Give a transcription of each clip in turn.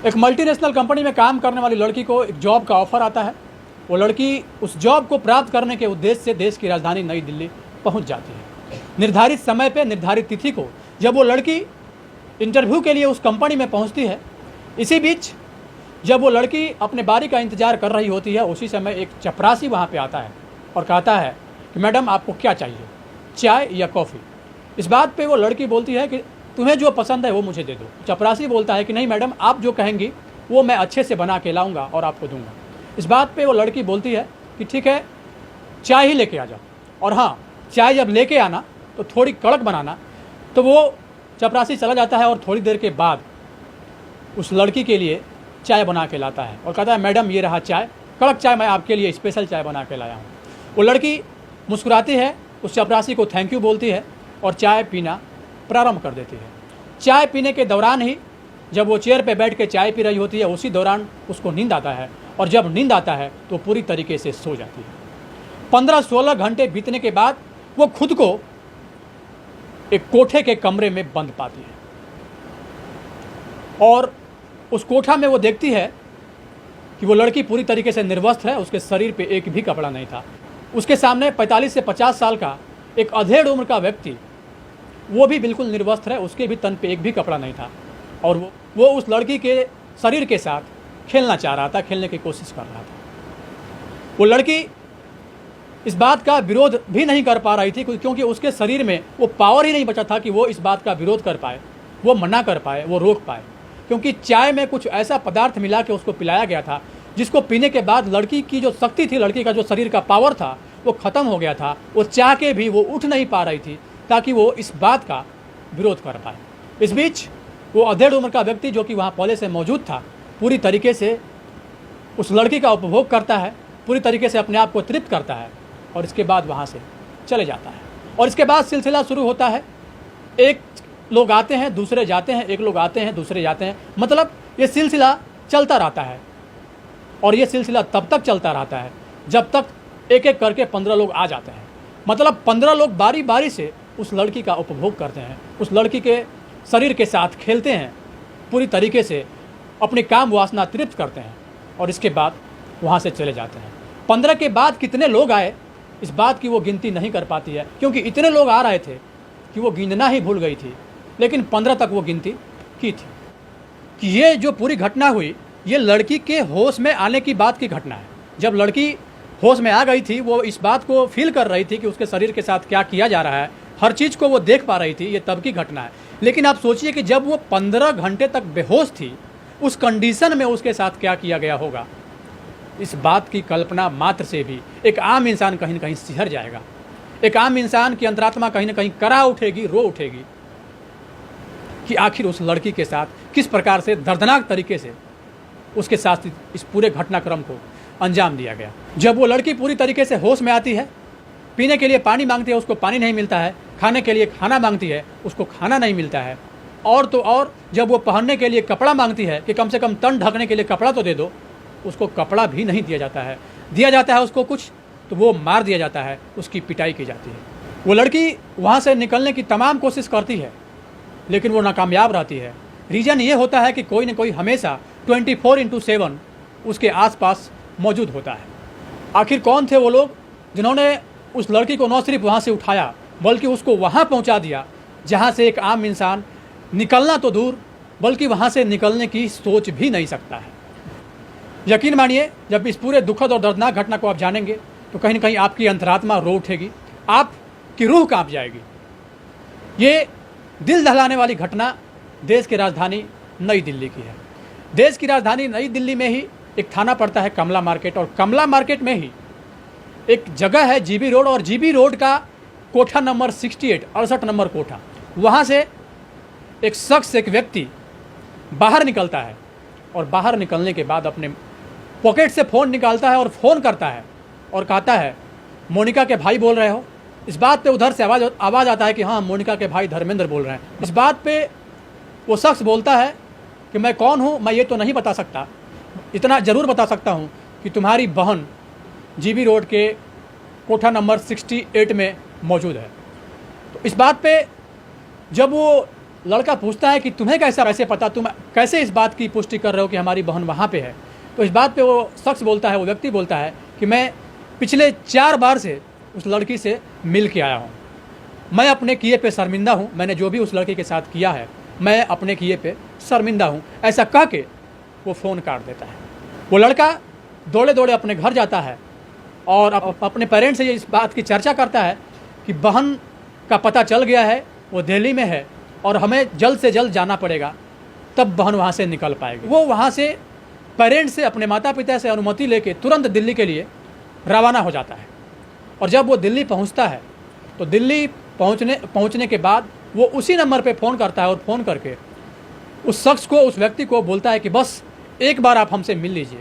एक multinational company में काम करने वाली लड़की को एक जॉब का ऑफर आता है। वो लड़की उस जॉब को प्राप्त करने के उद्देश्य से देश की राजधानी नई दिल्ली पहुंच जाती है। निर्धारित समय पे, निर्धारित तिथि को जब वो लड़की इंटरव्यू के लिए उस कंपनी में पहुंचती है, इसी बीच जब वो लड़की अपने बारी का इंतजार कर रही होती है, उसी समय एक चपरासी वहाँ पे आता है और कहता है कि मैडम आपको क्या चाहिए, चाय या कॉफ़ी। इस बात पे वो लड़की बोलती है कि तुम्हें जो पसंद है वो मुझे दे दो। चपरासी बोलता है कि नहीं मैडम, आप जो कहेंगी वो मैं अच्छे से बना के लाऊंगा और आपको दूंगा। इस बात पे वो लड़की बोलती है कि ठीक है, चाय ही लेके आ जाओ, और हाँ, चाय जब लेके आना तो थोड़ी कड़क बनाना। तो वो चपरासी चला जाता है और थोड़ी देर के बाद उस लड़की के लिए चाय बना के लाता है और कहता है मैडम ये रहा चाय, कड़क चाय, मैं आपके लिए स्पेशल चाय बना के लाया हूँ। वो लड़की मुस्कुराती है, उस चपरासी को थैंक यू बोलती है और चाय पीना प्रारंभ कर देती है। चाय पीने के दौरान ही जब वो चेयर पे बैठ के चाय पी रही होती है, उसी दौरान उसको नींद आता है, और जब नींद आता है तो पूरी तरीके से सो जाती है। 15-16 घंटे बीतने के बाद वो खुद को एक कोठे के कमरे में बंद पाती है, और उस कोठा में वो देखती है कि वो लड़की पूरी तरीके से निर्वस्त्र है। उसके शरीर पे एक भी कपड़ा नहीं था। उसके सामने 45 से 50 साल का एक अधेड़ उम्र का व्यक्ति, वो भी बिल्कुल निर्वस्त्र है, उसके भी तन पे एक भी कपड़ा नहीं था, और वो उस लड़की के शरीर के साथ खेलना चाह रहा था, खेलने की कोशिश कर रहा था। वो लड़की इस बात का विरोध भी नहीं कर पा रही थी, क्योंकि उसके शरीर में वो पावर ही नहीं बचा था कि वो इस बात का विरोध कर पाए, वो मना कर पाए, वो रोक पाए। क्योंकि चाय में कुछ ऐसा पदार्थ मिला के उसको पिलाया गया था जिसको पीने के बाद लड़की की जो शक्ति थी, लड़की का जो शरीर का पावर था, वो ख़त्म हो गया था। वो चाह के भी वो उठ नहीं पा रही थी ताकि वो इस बात का विरोध कर पाए। इस बीच वो अधेड़ उम्र का व्यक्ति जो कि वहाँ पहले से मौजूद था, पूरी तरीके से उस लड़की का उपभोग करता है, पूरी तरीके से अपने आप को तृप्त करता है, और इसके बाद वहाँ से चले जाता है। और इसके बाद सिलसिला शुरू होता है। एक लोग आते हैं, दूसरे जाते हैं, एक लोग आते हैं, दूसरे जाते हैं, मतलब ये सिलसिला चलता रहता है। और ये सिलसिला तब तक चलता रहता है जब तक एक एक करके 15 लोग आ जाते हैं। मतलब 15 लोग बारी बारी से उस लड़की का उपभोग करते हैं, उस लड़की के शरीर के साथ खेलते हैं, पूरी तरीके से अपनी काम वासना तृप्त करते हैं, और इसके बाद वहाँ से चले जाते हैं। 15 के बाद कितने लोग आए, इस बात की वो गिनती नहीं कर पाती है, क्योंकि इतने लोग आ रहे थे कि वो गिनना ही भूल गई थी। लेकिन 15 तक वो गिनती की थी। कि ये जो पूरी घटना हुई, ये लड़की के होश में आने की बात की घटना है। जब लड़की होश में आ गई थी, वो इस बात को फील कर रही थी कि उसके शरीर के साथ क्या किया जा रहा है, हर चीज़ को वो देख पा रही थी, ये तब की घटना है। लेकिन आप सोचिए कि जब वो 15 घंटे तक बेहोश थी, उस कंडीशन में उसके साथ क्या किया गया होगा। इस बात की कल्पना मात्र से भी एक आम इंसान कहीं न कहीं सिहर जाएगा। एक आम इंसान की अंतरात्मा कहीं न कहीं करा उठेगी, रो उठेगी कि आखिर उस लड़की के साथ किस प्रकार से दर्दनाक तरीके से उसके साथ इस पूरे घटनाक्रम को अंजाम दिया गया। जब वो लड़की पूरी तरीके से होश में आती है, पीने के लिए पानी मांगती है, उसको पानी नहीं मिलता है, खाने के लिए खाना मांगती है, उसको खाना नहीं मिलता है, और तो और जब वो पहनने के लिए कपड़ा मांगती है कि कम से कम तन ढकने के लिए कपड़ा तो दे दो, उसको कपड़ा भी नहीं दिया जाता है। दिया जाता है उसको कुछ तो वो मार दिया जाता है, उसकी पिटाई की जाती है। वो लड़की वहाँ से निकलने की तमाम कोशिश करती है, लेकिन वो नाकामयाब रहती है। रीज़न ये होता है कि कोई न कोई हमेशा 24/7 उसके आसपास मौजूद होता है। आखिर कौन थे वो लोग जिन्होंने उस लड़की को न सिर्फ वहाँ से उठाया, बल्कि उसको वहाँ पहुँचा दिया जहाँ से एक आम इंसान निकलना तो दूर, बल्कि वहाँ से निकलने की सोच भी नहीं सकता है। यकीन मानिए, जब इस पूरे दुखद और दर्दनाक घटना को आप जानेंगे तो कहीं न कहीं आपकी अंतरात्मा रो उठेगी, आपकी रूह काँप जाएगी। ये दिल दहलाने वाली घटना देश की राजधानी नई दिल्ली की है। देश की राजधानी नई दिल्ली में ही एक थाना पड़ता है कमला मार्केट, और कमला मार्केट में ही एक जगह है जीबी रोड, और जीबी रोड का कोठा नंबर 68 नंबर कोठा, वहाँ से एक शख्स, एक व्यक्ति बाहर निकलता है, और बाहर निकलने के बाद अपने पॉकेट से फ़ोन निकालता है और फ़ोन करता है और कहता है मोनिका के भाई बोल रहे हो। इस बात पे उधर से आवाज़ आता है कि हाँ, मोनिका के भाई धर्मेंद्र बोल रहे हैं। इस बात पे वो शख्स बोलता है कि मैं कौन हूँ, मैं ये तो नहीं बता सकता, इतना ज़रूर बता सकता हूँ कि तुम्हारी बहन जीबी रोड के कोठा नंबर 68 में मौजूद है। तो इस बात पे जब वो लड़का पूछता है कि तुम्हें कैसे पता, तुम कैसे इस बात की पुष्टि कर रहे हो कि हमारी बहन वहाँ पे है। तो इस बात पे वो शख्स बोलता है, वो व्यक्ति बोलता है कि मैं पिछले 4 बार से उस लड़की से मिल के आया हूँ, मैं अपने किए पे शर्मिंदा हूँ, मैंने जो भी उस लड़की के साथ किया है मैं अपने किए पे शर्मिंदा हूँ। ऐसा कह के वो फ़ोन काट देता है। वो लड़का दौड़े दौड़े अपने घर जाता है और अपने पेरेंट्स से ये इस बात की चर्चा करता है कि बहन का पता चल गया है, वो दिल्ली में है और हमें जल्द से जल्द जाना पड़ेगा, तब बहन वहाँ से निकल पाएगी। वो वहाँ से पेरेंट्स से, अपने माता पिता से अनुमति लेके तुरंत दिल्ली के लिए रवाना हो जाता है। और जब वो दिल्ली पहुँचता है तो दिल्ली पहुँचने के बाद वो उसी नंबर पे फ़ोन करता है और फ़ोन करके उस शख्स को, उस व्यक्ति को बोलता है कि बस एक बार आप हमसे मिल लीजिए।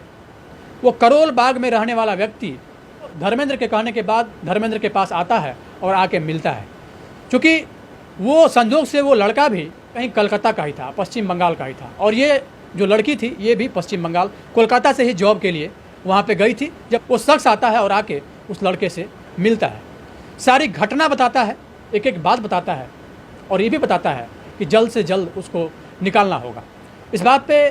वो करोल बाग में रहने वाला व्यक्ति धर्मेंद्र के कहने के बाद धर्मेंद्र के पास आता है और आके मिलता है। क्योंकि वो संजोग से वो लड़का भी कहीं कलकत्ता का ही था, पश्चिम बंगाल का ही था, और ये जो लड़की थी ये भी पश्चिम बंगाल, कोलकाता से ही जॉब के लिए वहाँ पे गई थी। जब वो शख्स आता है और आके उस लड़के से मिलता है, सारी घटना बताता है, एक एक बात बताता है और ये भी बताता है कि जल्द से जल्द उसको निकालना होगा। इस बात पे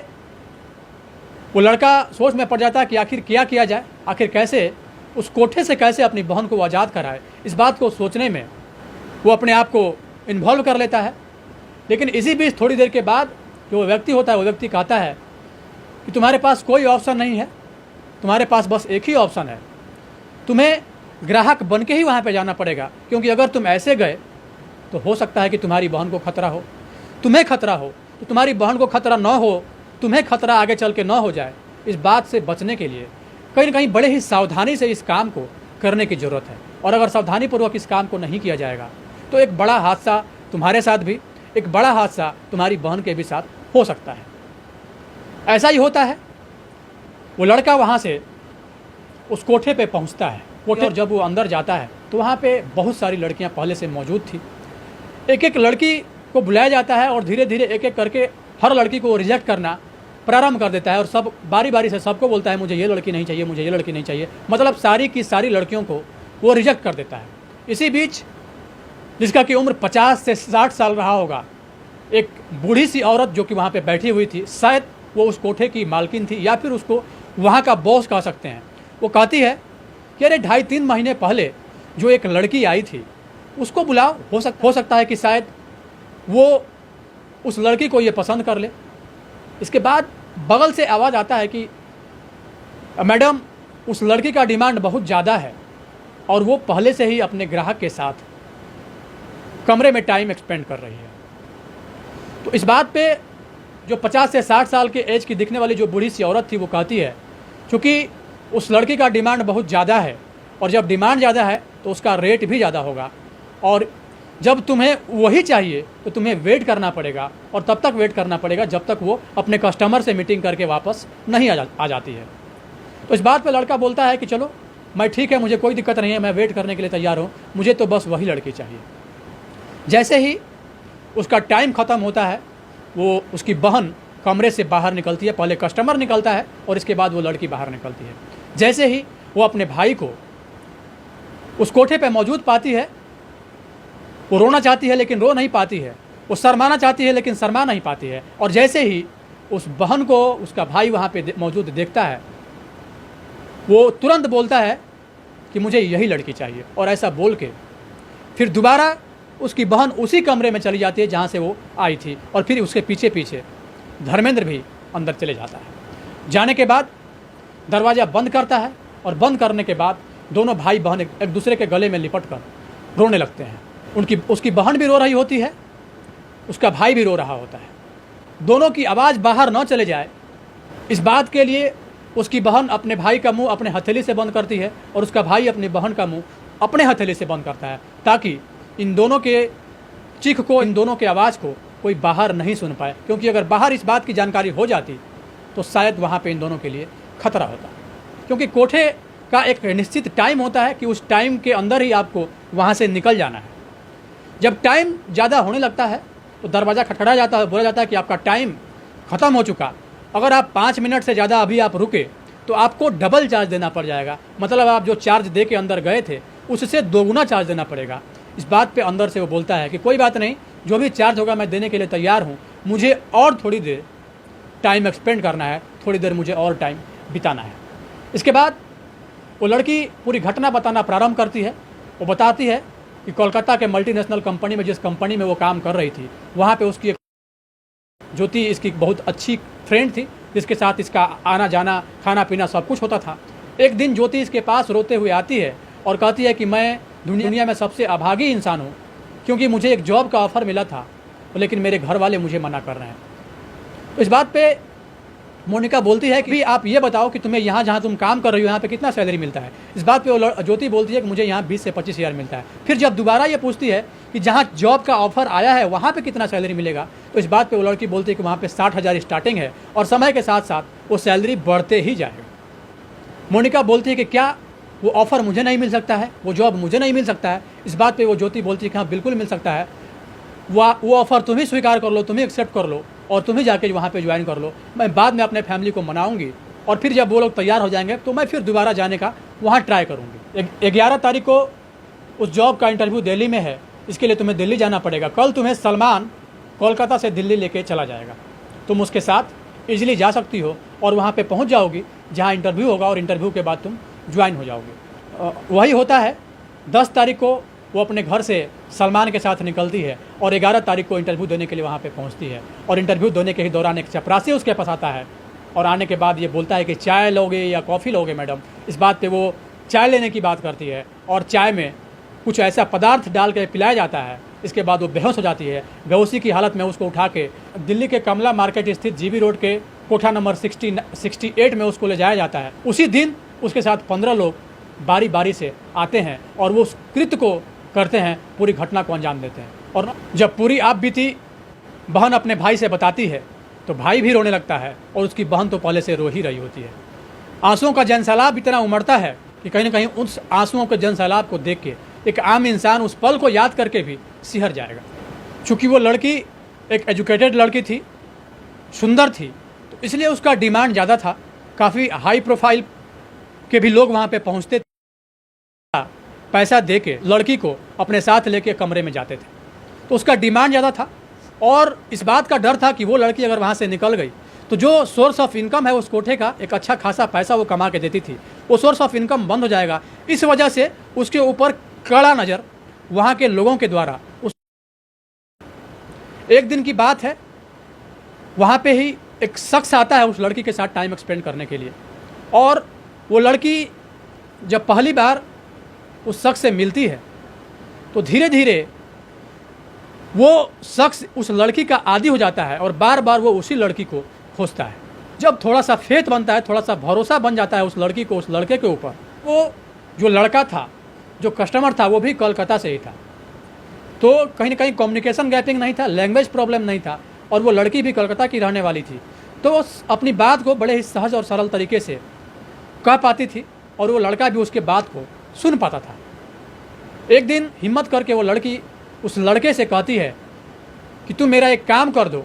वो लड़का सोच में पड़ जाता है कि आखिर क्या किया जाए, आखिर कैसे उस कोठे से कैसे अपनी बहन को आज़ाद कराए। इस बात को सोचने में वो अपने आप को इन्वॉल्व कर लेता है। लेकिन इसी बीच थोड़ी देर के बाद जो व्यक्ति होता है वो व्यक्ति कहता है कि तुम्हारे पास कोई ऑप्शन नहीं है, तुम्हारे पास बस एक ही ऑप्शन है, तुम्हें ग्राहक बन के ही वहाँ पे जाना पड़ेगा, क्योंकि अगर तुम ऐसे गए तो हो सकता है कि तुम्हारी बहन को खतरा हो, तुम्हें खतरा हो, तो तुम्हारी बहन को खतरा न हो, तुम्हें खतरा आगे चल के न हो जाए। इस बात से बचने के लिए कहीं न कहीं बड़े ही सावधानी से इस काम को करने की ज़रूरत है। और अगर सावधानीपूर्वक इस काम को नहीं किया जाएगा तो एक बड़ा हादसा तुम्हारे साथ भी, एक बड़ा हादसा तुम्हारी बहन के भी साथ हो सकता है। ऐसा ही होता है। वो लड़का वहाँ से उस कोठे पे पहुँचता है। कोठे और जब वो अंदर जाता है तो वहाँ पे बहुत सारी लड़कियाँ पहले से मौजूद थी। एक एक लड़की को बुलाया जाता है और धीरे धीरे एक एक करके हर लड़की को रिजेक्ट करना प्रारंभ कर देता है और सब बारी बारी से सबको बोलता है मुझे ये लड़की नहीं चाहिए, मुझे ये लड़की नहीं चाहिए। मतलब सारी की सारी लड़कियों को वो रिजेक्ट कर देता है। इसी बीच जिसका कि उम्र 50 से 60 साल रहा होगा, एक बूढ़ी सी औरत जो कि वहाँ पे बैठी हुई थी, शायद वो उस कोठे की मालकिन थी या फिर उसको वहाँ का बॉस कह सकते हैं। वो कहती है कि अरे 2.5-3 महीने पहले जो एक लड़की आई थी उसको बुलाओ, हो सकता है कि शायद वो उस लड़की को ये पसंद कर ले। इसके बाद बगल से आवाज़ आता है कि मैडम उस लड़की का डिमांड बहुत ज़्यादा है और वो पहले से ही अपने ग्राहक के साथ कमरे में टाइम एक्सपेंड कर रही है। तो इस बात पे जो 50 से 60 साल के एज की दिखने वाली जो बूढ़ी सी औरत थी वो कहती है क्योंकि उस लड़की का डिमांड बहुत ज़्यादा है और जब डिमांड ज़्यादा है तो उसका रेट भी ज़्यादा होगा, और जब तुम्हें वही चाहिए तो तुम्हें वेट करना पड़ेगा और तब तक वेट करना पड़ेगा जब तक वो अपने कस्टमर से मीटिंग करके वापस नहीं आ जाती है। तो इस बात पे लड़का बोलता है कि चलो मैं ठीक है, मुझे कोई दिक्कत नहीं है, मैं वेट करने के लिए तैयार हूँ, मुझे तो बस वही लड़की चाहिए। जैसे ही उसका टाइम ख़त्म होता है वो उसकी बहन कमरे से बाहर निकलती है। पहले कस्टमर निकलता है और इसके बाद वो लड़की बाहर निकलती है। जैसे ही वो अपने भाई को उस कोठे पे मौजूद पाती है, वो रोना चाहती है लेकिन रो नहीं पाती है, वो शर्माना चाहती है लेकिन शर्मा नहीं पाती है। और जैसे ही उस बहन को उसका भाई वहाँ पे मौजूद देखता है वो तुरंत बोलता है कि मुझे यही लड़की चाहिए, और ऐसा बोल के फिर दोबारा उसकी बहन उसी कमरे में चली जाती है जहाँ से वो आई थी, और फिर उसके पीछे पीछे धर्मेंद्र भी अंदर चले जाता है। जाने के बाद दरवाज़ा बंद करता है और बंद करने के बाद दोनों भाई बहन एक दूसरे के गले में लिपट कर रोने लगते हैं। उसकी बहन भी रो रही होती है, उसका भाई भी रो रहा होता है। दोनों की आवाज़ बाहर न चले जाए इस बात के लिए उसकी बहन अपने भाई का मुंह अपने हथेली से बंद करती है और उसका भाई अपनी बहन का मुंह अपने हथेली से बंद करता है, ताकि इन दोनों के चीख को, इन दोनों के आवाज़ को कोई बाहर नहीं सुन पाए। क्योंकि अगर बाहर इस बात की जानकारी हो जाती तो शायद वहाँ पे इन दोनों के लिए खतरा होता। क्योंकि कोठे का एक निश्चित टाइम होता है कि उस टाइम के अंदर ही आपको वहाँ से निकल जाना है। जब टाइम ज़्यादा होने लगता है तो दरवाज़ा खटखटा जाता है, बोला जाता है कि आपका टाइम ख़त्म हो चुका। अगर आप 5 मिनट से ज़्यादा अभी आप रुके तो आपको डबल चार्ज देना पड़ जाएगा। मतलब आप जो चार्ज दे के अंदर गए थे उससे दोगुना चार्ज देना पड़ेगा। इस बात पे अंदर से वो बोलता है कि कोई बात नहीं, जो भी चार्ज होगा मैं देने के लिए तैयार हूँ, मुझे और थोड़ी देर टाइम एक्सपेंड करना है, थोड़ी देर मुझे और टाइम बिताना है। इसके बाद वो लड़की पूरी घटना बताना प्रारंभ करती है। वो बताती है कि कोलकाता के मल्टीनेशनल कंपनी में, जिस कंपनी में वो काम कर रही थी, वहाँ पे उसकी एक ज्योति, इसकी बहुत अच्छी फ्रेंड थी, जिसके साथ इसका आना जाना, खाना पीना सब कुछ होता था। एक दिन ज्योति इसके पास रोते हुए आती है और कहती है कि मैं दुनिया में सबसे अभागी इंसान हूँ, क्योंकि मुझे एक जॉब का ऑफ़र मिला था, लेकिन मेरे घर वाले मुझे मना कर रहे हैं। तो इस बात पे मोनिका बोलती है कि भी आप ये बताओ कि तुम्हें यहाँ जहाँ तुम काम कर रही हो यहाँ पे कितना सैलरी मिलता है। इस बात पे वो ज्योति बोलती है कि मुझे यहाँ 20 से 25 हज़ार मिलता है। फिर जब दोबारा ये पूछती है कि जहाँ जॉब का ऑफर आया है वहाँ पे कितना सैलरी मिलेगा, तो इस बात पे वो लड़की बोलती है कि वहाँ पे 60,000 स्टार्टिंग है और समय के साथ साथ वो सैलरी बढ़ते ही जाएगा। मोनिका बोलती है कि क्या वो ऑफ़र मुझे नहीं मिल सकता है, वो जॉब मुझे नहीं मिल सकता है। इस बात पर वो ज्योति बोलती है कि हाँ बिल्कुल मिल सकता है, वो ऑफ़र तुम ही स्वीकार कर लो, तुम ही एक्सेप्ट कर लो और तुम ही जाके वहाँ पे ज्वाइन कर लो। मैं बाद में अपने फैमिली को मनाऊंगी और फिर जब वो लोग तैयार हो जाएंगे तो मैं फिर दोबारा जाने का वहाँ ट्राई करूँगी। 11 तारीख को उस जॉब का इंटरव्यू दिल्ली में है, इसके लिए तुम्हें दिल्ली जाना पड़ेगा। कल तुम्हें सलमान कोलकाता से दिल्ली लेके चला जाएगा, तुम उसके साथ ईजिली जा सकती हो और वहाँ पर पहुँच जाओगी जहाँ इंटरव्यू होगा और इंटरव्यू के बाद तुम ज्वाइन हो जाओगे। वही होता है। 10 तारीख को वो अपने घर से सलमान के साथ निकलती है और 11 तारीख को इंटरव्यू देने के लिए वहाँ पे पहुँचती है। और इंटरव्यू देने के ही दौरान एक चपरासी उसके पास आता है और आने के बाद ये बोलता है कि चाय लोगे या कॉफ़ी लोगे मैडम। इस बात पे वो चाय लेने की बात करती है और चाय में कुछ ऐसा पदार्थ डाल के पिलाया जाता है। इसके बाद वो बेहोश हो जाती है। बेहोशी की हालत में उसको उठा के दिल्ली के कमला मार्केट स्थित जीबी रोड के कोठा नंबर 68 में उसको ले जाया जाता है। उसी दिन उसके साथ 15 लोग बारी बारी से आते हैं और वो उस कृत्य को करते हैं, पूरी घटना को अंजाम देते हैं। और जब पूरी आप बीती बहन अपने भाई से बताती है तो भाई भी रोने लगता है और उसकी बहन तो पहले से रो ही रही होती है। आंसुओं का जनसैलाब इतना उमड़ता है कि कहीं ना कहीं उस आंसुओं के जनसैलाब को देख के एक आम इंसान उस पल को याद करके भी सिहर जाएगा। चूँकि वो लड़की एक एजुकेटेड लड़की थी, सुंदर थी, तो इसलिए उसका डिमांड ज़्यादा था। काफ़ी हाई प्रोफाइल के भी लोग वहाँ पर पहुँचते, पैसा दे के लड़की को अपने साथ लेके कमरे में जाते थे, तो उसका डिमांड ज़्यादा था। और इस बात का डर था कि वो लड़की अगर वहाँ से निकल गई तो जो सोर्स ऑफ इनकम है उस कोठे का, एक अच्छा खासा पैसा वो कमा के देती थी, वो सोर्स ऑफ इनकम बंद हो जाएगा। इस वजह से उसके ऊपर कड़ा नज़र वहाँ के लोगों के द्वारा। एक दिन की बात है, वहाँ पे ही एक शख्स आता है उस लड़की के साथ टाइम एक्सपेंड करने के लिए। और वो लड़की जब पहली बार उस शख्स से मिलती है तो धीरे धीरे वो शख्स उस लड़की का आदी हो जाता है और बार बार वो उसी लड़की को खोजता है। जब थोड़ा सा फेथ बनता है, थोड़ा सा भरोसा बन जाता है उस लड़की को उस लड़के के ऊपर, वो जो लड़का था, जो कस्टमर था, वो भी कोलकाता से ही था। तो कहीं ना कहीं कम्युनिकेशन गैपिंग नहीं था, लैंग्वेज प्रॉब्लम नहीं था और वो लड़की भी कोलकाता की रहने वाली थी। तो वो अपनी बात को बड़े ही सहज और सरल तरीके से कह पाती थी और वो लड़का भी उसके बात को सुन पाता था। एक दिन हिम्मत करके वो लड़की उस लड़के से कहती है कि तुम मेरा एक काम कर दो,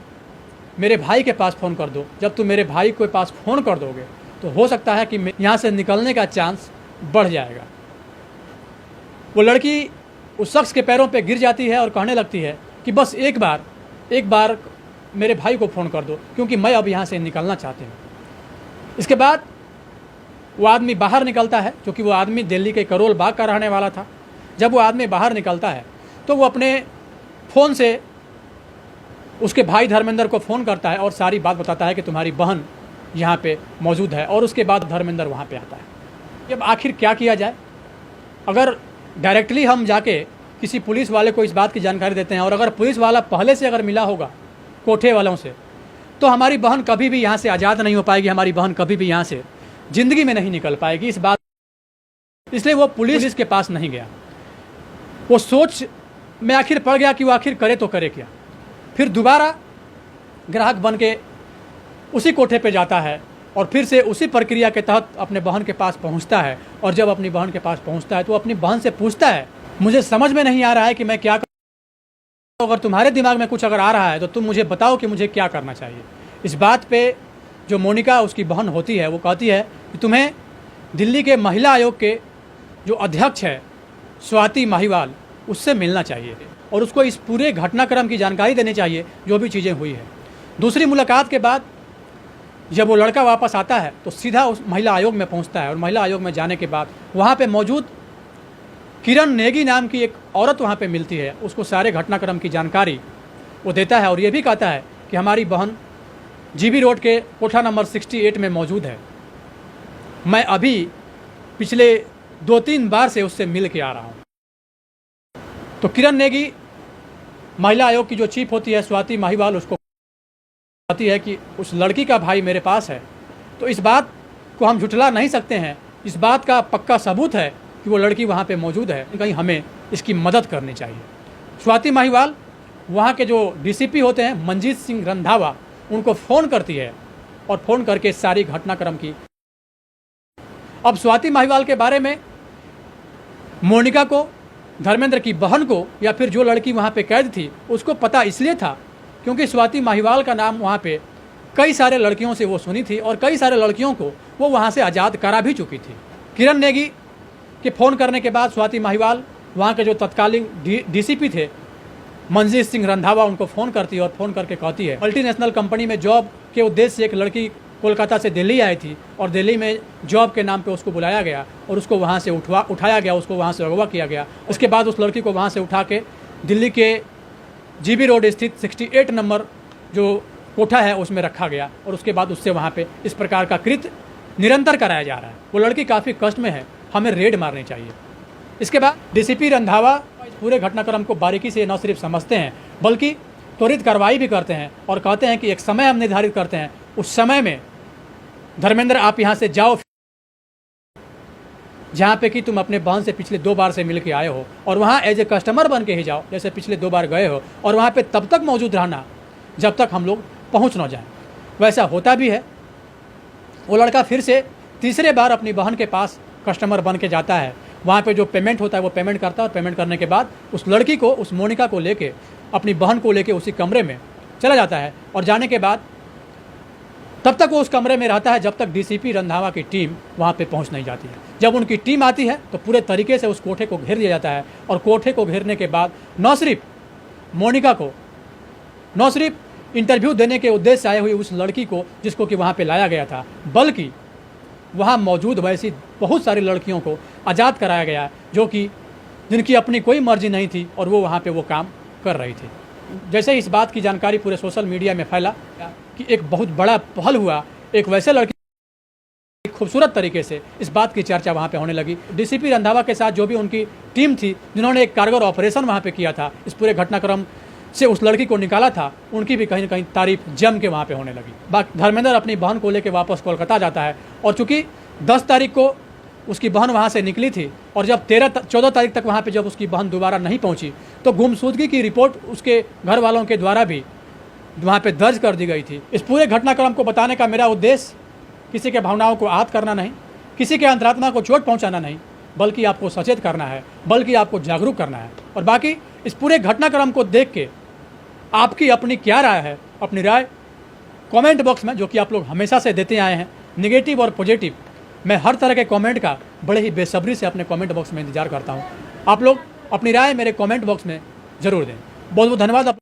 मेरे भाई के पास फ़ोन कर दो। जब तुम मेरे भाई के पास फ़ोन कर दोगे तो हो सकता है कि यहाँ से निकलने का चांस बढ़ जाएगा। वो लड़की उस शख्स के पैरों पे गिर जाती है और कहने लगती है कि बस एक बार मेरे भाई को फ़ोन कर दो, क्योंकि मैं अब यहाँ से निकलना चाहती हूँ। इसके बाद वो आदमी बाहर निकलता है, क्योंकि वो आदमी दिल्ली के करोल बाग का रहने वाला था। जब वो आदमी बाहर निकलता है तो वो अपने फ़ोन से उसके भाई धर्मेंद्र को फ़ोन करता है और सारी बात बताता है कि तुम्हारी बहन यहाँ पे मौजूद है। और उसके बाद धर्मेंद्र वहाँ पे आता है। अब आखिर क्या किया जाए? अगर डायरेक्टली हम जाके किसी पुलिस वाले को इस बात की जानकारी देते हैं और अगर पुलिस वाला पहले से अगर मिला होगा कोठे वालों से, तो हमारी बहन कभी भी यहाँ से आज़ाद नहीं हो पाएगी, हमारी बहन कभी भी यहाँ से ज़िंदगी में नहीं निकल पाएगी। इस बात इसलिए वो पुलिस के पास नहीं गया। वो सोच में आखिर पड़ गया कि वो आखिर करे तो करे क्या। फिर दोबारा ग्राहक बन के उसी कोठे पे जाता है और फिर से उसी प्रक्रिया के तहत अपने बहन के पास पहुंचता है। और जब अपनी बहन के पास पहुंचता है तो अपनी बहन से पूछता है, मुझे समझ में नहीं आ रहा है कि मैं क्या करूं। अगर तुम्हारे दिमाग में कुछ अगर आ रहा है तो तुम मुझे बताओ कि मुझे क्या करना चाहिए। इस बात पे जो मोनिका उसकी बहन होती है वो कहती है कि तुम्हें दिल्ली के महिला आयोग के जो अध्यक्ष है स्वाति महिवाल, उससे मिलना चाहिए। और उसको इस पूरे घटनाक्रम की जानकारी देनी चाहिए जो भी चीज़ें हुई है। दूसरी मुलाकात के बाद जब वो लड़का वापस आता है तो सीधा उस महिला आयोग में पहुंचता है और महिला आयोग में जाने के बाद वहाँ पे मौजूद किरण नेगी नाम की एक औरत वहाँ पे मिलती है। उसको सारे घटनाक्रम की जानकारी वो देता है और ये भी कहता है कि हमारी बहन जीबी रोड के कोठा नंबर 68 में मौजूद है। मैं अभी पिछले 2-3 बार से उससे मिल के आ रहा हूँ। तो किरण नेगी महिला आयोग की जो चीफ होती है स्वाति माहीवाल उसको कहती है कि उस लड़की का भाई मेरे पास है, तो इस बात को हम झुठला नहीं सकते हैं। इस बात का पक्का सबूत है कि वो लड़की वहाँ पे मौजूद है, कहीं हमें इसकी मदद करनी चाहिए। स्वाति माहीवाल वहाँ के जो डीसीपी होते हैं मंजीत सिंह रंधावा उनको फ़ोन करती है और फ़ोन करके सारी घटनाक्रम की। अब स्वाति माहीवाल के बारे में मोनिका को, धर्मेंद्र की बहन को या फिर जो लड़की वहाँ पे कैद थी उसको पता इसलिए था क्योंकि स्वाति माहीवाल का नाम वहाँ पे कई सारे लड़कियों से वो सुनी थी और कई सारे लड़कियों को वो वहाँ से आज़ाद करा भी चुकी थी। किरण नेगी के फ़ोन करने के बाद स्वाति माहीवाल वहाँ के जो तत्कालीन डीसीपी थे मंजीत सिंह रंधावा उनको फ़ोन करती है और फ़ोन करके कहती है मल्टीनेशनल कंपनी में जॉब के उद्देश्य से एक लड़की कोलकाता से दिल्ली आई थी और दिल्ली में जॉब के नाम पे उसको बुलाया गया और उसको वहाँ से उठाया गया, उसको वहाँ से अगवा किया गया। उसके बाद उस लड़की को वहाँ से उठा के दिल्ली के जीबी रोड स्थित 68 नंबर जो कोठा है उसमें रखा गया और उसके बाद उससे वहाँ पे इस प्रकार का कृत्य निरंतर कराया जा रहा है। वो लड़की काफ़ी कष्ट में है, हमें रेड मारनी चाहिए। इसके बाद डीसीपी रंधावा पूरे घटनाक्रम को बारीकी से न सिर्फ समझते हैं बल्कि त्वरित कार्रवाई भी करते हैं और कहते हैं कि एक समय हम निर्धारित करते हैं, उस समय में धर्मेंद्र आप यहाँ से जाओ जहाँ पे कि तुम अपने बहन से पिछले 2 बार से मिल के आए हो और वहाँ एज ए कस्टमर बन के ही जाओ जैसे पिछले 2 बार गए हो और वहाँ पे तब तक मौजूद रहना जब तक हम लोग पहुँच न जाएं। वैसा होता भी है। वो लड़का फिर से तीसरे बार अपनी बहन के पास कस्टमर बन के जाता है। वहाँ पे जो पेमेंट होता है वो पेमेंट करता है और पेमेंट करने के बाद उस लड़की को, उस मोनिका को लेके, अपनी बहन को लेके उसी कमरे में चला जाता है और जाने के बाद तब तक वो उस कमरे में रहता है जब तक डीसीपी रंधावा की टीम वहाँ पे पहुँच नहीं जाती है। जब उनकी टीम आती है तो पूरे तरीके से उस कोठे को घेर दिया जाता है और कोठे को घेरने के बाद न सिर्फ मोनिका को, न सिर्फ इंटरव्यू देने के उद्देश्य से आई हुई उस लड़की को जिसको कि वहाँ पे लाया गया था, बल्कि वहाँ मौजूद वैसी बहुत सारी लड़कियों को आज़ाद कराया गया जो कि जिनकी अपनी कोई मर्जी नहीं थी और वो वहाँ पे वो काम कर रही थी। जैसे इस बात की जानकारी पूरे सोशल मीडिया में फैला कि एक बहुत बड़ा पहल हुआ, एक वैसे लड़की खूबसूरत तरीके से इस बात की चर्चा वहाँ पे होने लगी। डीसीपी रंधावा के साथ जो भी उनकी टीम थी जिन्होंने एक कारगर ऑपरेशन वहाँ पे किया था, इस पूरे घटनाक्रम से उस लड़की को निकाला था, उनकी भी कहीं ना कहीं तारीफ जम के वहाँ पे होने लगी। बाकी धर्मेंद्र अपनी बहन को लेकर वापस कोलकाता जाता है और चूँकि 10 तारीख को उसकी बहन वहाँ से निकली थी और जब 14 तारीख तक वहाँ पे जब उसकी बहन दोबारा नहीं पहुँची तो गुमशुदगी की रिपोर्ट उसके घर वालों के द्वारा भी वहाँ पे दर्ज कर दी गई थी। इस पूरे घटनाक्रम को बताने का मेरा उद्देश्य किसी के भावनाओं को आहत करना नहीं, किसी के अंतरात्मा को चोट पहुँचाना नहीं, बल्कि आपको सचेत करना है, बल्कि आपको जागरूक करना है। और बाकी इस पूरे घटनाक्रम को देख के आपकी अपनी क्या राय है, अपनी राय कमेंट बॉक्स में, जो कि आप लोग हमेशा से देते आए हैं, नेगेटिव और पॉजिटिव, मैं हर तरह के कमेंट का बड़े ही बेसब्री से अपने कमेंट बॉक्स में इंतजार करता हूं। आप लोग अपनी राय मेरे कमेंट बॉक्स में ज़रूर दें। बहुत बहुत धन्यवाद।